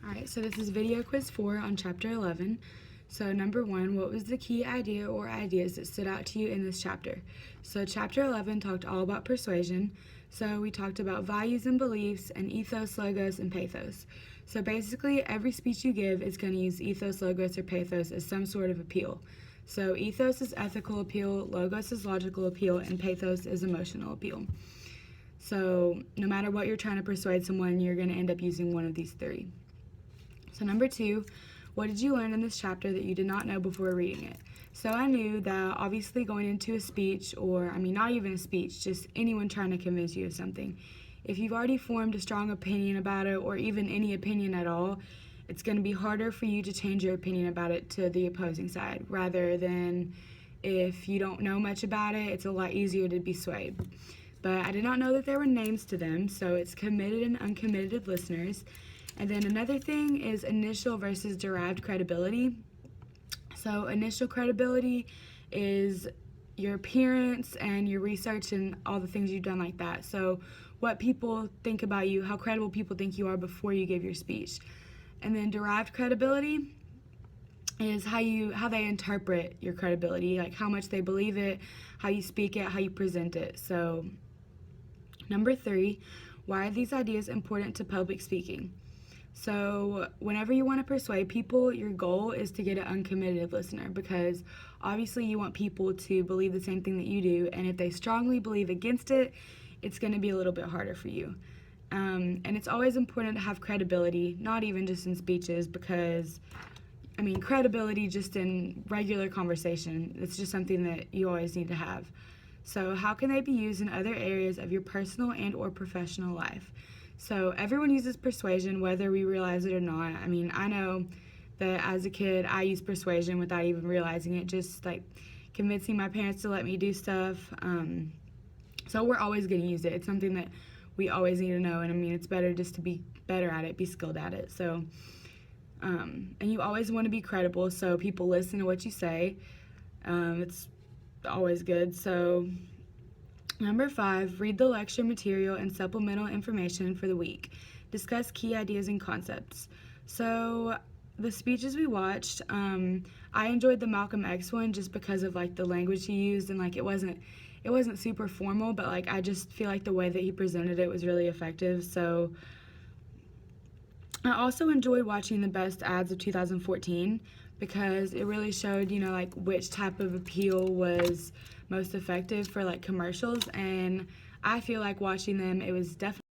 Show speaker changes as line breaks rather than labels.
Alright, so this is video quiz 4 on chapter 11. So number 1, what was the key idea or ideas that stood out to you in this chapter? So chapter 11 talked all about persuasion. So we talked about values and beliefs and ethos, logos, and pathos. So basically every speech you give is going to use ethos, logos, or pathos as some sort of appeal. So ethos is ethical appeal, logos is logical appeal, and pathos is emotional appeal. So no matter what you're trying to persuade someone, you're going to end up using one of these three. So number 2, what did you learn in this chapter that you did not know before reading it? So I knew that obviously going into a speech, or not even a speech, just anyone trying to convince you of something, if you've already formed a strong opinion about it, or even any opinion at all, it's going to be harder for you to change your opinion about it to the opposing side, rather than if you don't know much about it, it's a lot easier to be swayed. But I did not know that there were names to them, so it's committed and uncommitted listeners. And then another thing is initial versus derived credibility. So initial credibility is your appearance and your research and all the things you've done like that. So what people think about you, how credible people think you are before you give your speech. And then derived credibility is how they interpret your credibility, like how much they believe it, how you speak it, how you present it. So number 3, why are these ideas important to public speaking? So whenever you want to persuade people, your goal is to get an uncommitted listener, because obviously you want people to believe the same thing that you do, and if they strongly believe against it, it's going to be a little bit harder for you. And it's always important to have credibility, not even just in speeches, because credibility just in regular conversation, it's just something that you always need to have. So how can they be used in other areas of your personal and or professional life? So everyone uses persuasion, whether we realize it or not. I know that as a kid, I used persuasion without even realizing it, just like convincing my parents to let me do stuff. So we're always going to use it. It's something that we always need to know, and it's better just to be better at it, be skilled at it. So, and you always want to be credible, so people listen to what you say. It's always good. So number 5, read the lecture material and supplemental information for the week. Discuss key ideas and concepts. So the speeches we watched, I enjoyed the Malcolm X one just because of the language he used, and it wasn't super formal, but I just feel like the way that he presented it was really effective. So I also enjoyed watching the best ads of 2014 because it really showed, which type of appeal was most effective for commercials, and I feel like watching them, it was definitely